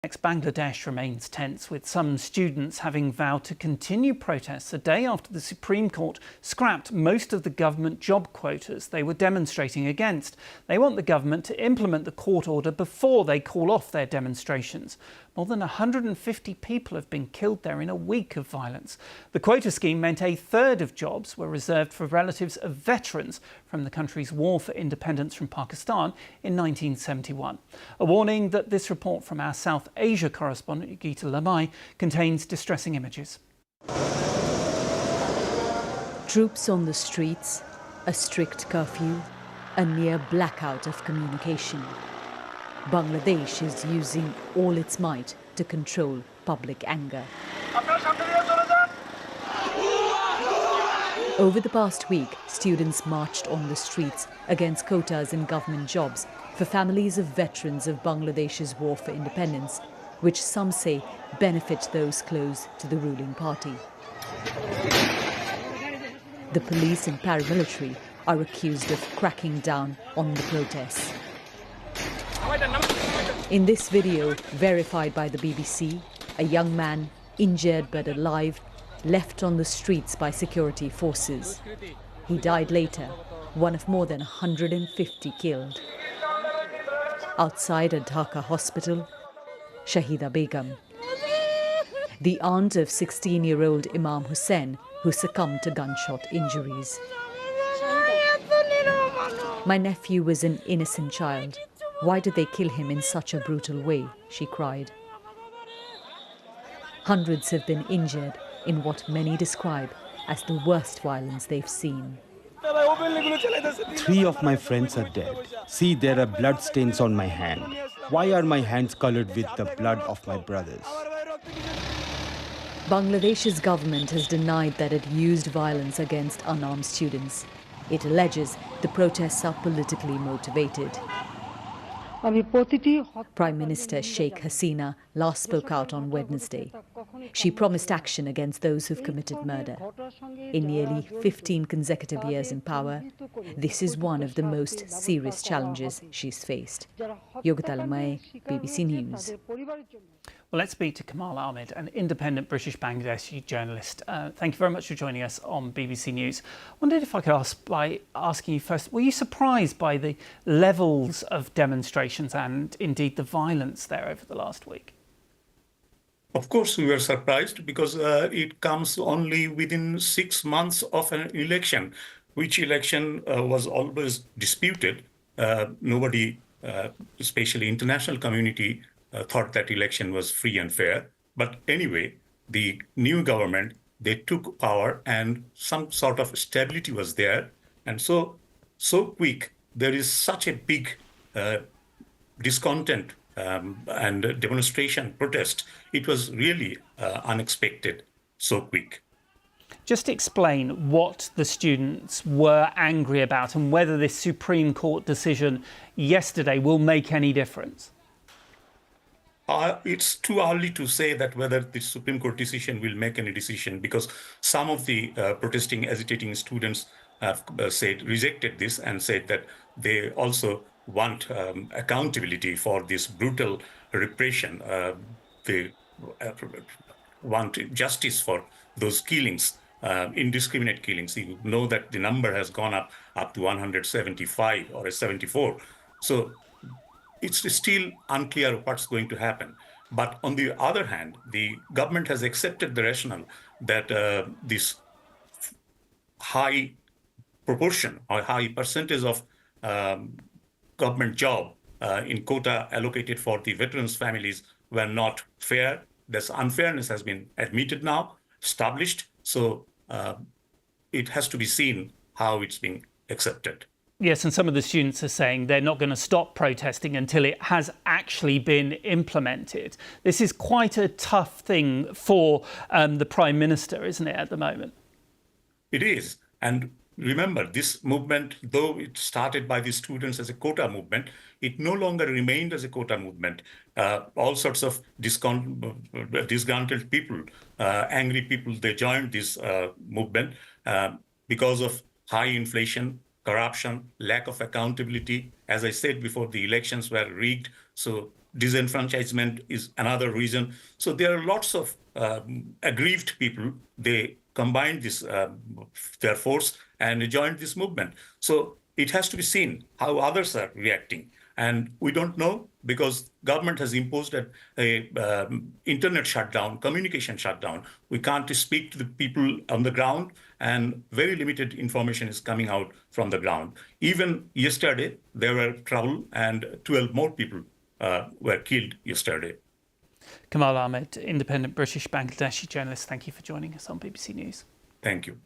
Next, Bangladesh remains tense, with some students having vowed to continue protests a day after the Supreme Court scrapped most of the government job quotas they were demonstrating against. They want the government to implement the court order before they call off their demonstrations. More than 150 people have been killed there in a week of violence. The quota scheme meant a third of jobs were reserved for relatives of veterans from the country's war for independence from Pakistan in 1971. A warning that this report from our South Asia correspondent Geeta Lamai contains distressing images. Troops on the streets, a strict curfew, a near blackout of communication. Bangladesh is using all its might to control public anger. Over the past week, students marched on the streets against quotas in government jobs for families of veterans of Bangladesh's war for independence, which some say benefit those close to the ruling party. The police and paramilitary are accused of cracking down on the protests. In this video, verified by the BBC, a young man, injured but alive, left on the streets by security forces. He died later, one of more than 150 killed. Outside a Dhaka hospital, Shahida Begum, the aunt of 16-year-old Imam Hussain, who succumbed to gunshot injuries. My nephew was an innocent child. Why did they kill him in such a brutal way? She cried. Hundreds have been injured in what many describe as the worst violence they've seen. 3 of my friends are dead. See, there are blood stains on my hand. Why are my hands colored with the blood of my brothers? Bangladesh's government has denied that it used violence against unarmed students. It alleges the protests are politically motivated. Prime Minister Sheikh Hasina last spoke out on Wednesday. She promised action against those who've committed murder. In nearly 15 consecutive years in power, this is one of the most serious challenges she's faced. Yogita Lamai, BBC News. Well, let's speak to Kamal Ahmed, an independent British Bangladeshi journalist. Thank you very much for joining us on BBC News. I wondered if I could ask by asking you first, were you surprised by the levels of demonstrations and indeed the violence there over the last week? Of course, we were surprised because it comes only within 6 months of an election, which election was always disputed. Nobody, especially international community, thought that election was free and fair. But anyway, the new government, they took power and some sort of stability was there. And so quick, there is such a big discontent and demonstration, protest. It was really unexpected, so quick. Just explain what the students were angry about and whether this Supreme Court decision yesterday will make any difference. It's too early to say that whether the Supreme Court decision will make any decision, because some of the protesting, agitating students have rejected this and said that they also want accountability for this brutal repression. They want justice for those killings, indiscriminate killings. You know that the number has gone up to 175 or 74. So it's still unclear what's going to happen. But on the other hand, the government has accepted the rationale that this high proportion or high percentage of government job in quota allocated for the veterans' families were not fair. This unfairness has been admitted now, established. So it has to be seen how it's being accepted. Yes, and some of the students are saying they're not going to stop protesting until it has actually been implemented. This is quite a tough thing for the Prime Minister, isn't it, at the moment? It is. And remember, this movement, though it started by the students as a quota movement, it no longer remained as a quota movement. All sorts of disgruntled people, angry people, they joined this movement because of high inflation, corruption, lack of accountability. As I said before, the elections were rigged. So disenfranchisement is another reason. So there are lots of aggrieved people. They combined their force and joined this movement. So it has to be seen how others are reacting. And we don't know because government has imposed a internet shutdown, communication shutdown. We can't speak to the people on the ground, and very limited information is coming out from the ground. Even yesterday, there were trouble, and 12 more people were killed yesterday. Kamal Ahmed, independent British Bangladeshi journalist, thank you for joining us on BBC News. Thank you.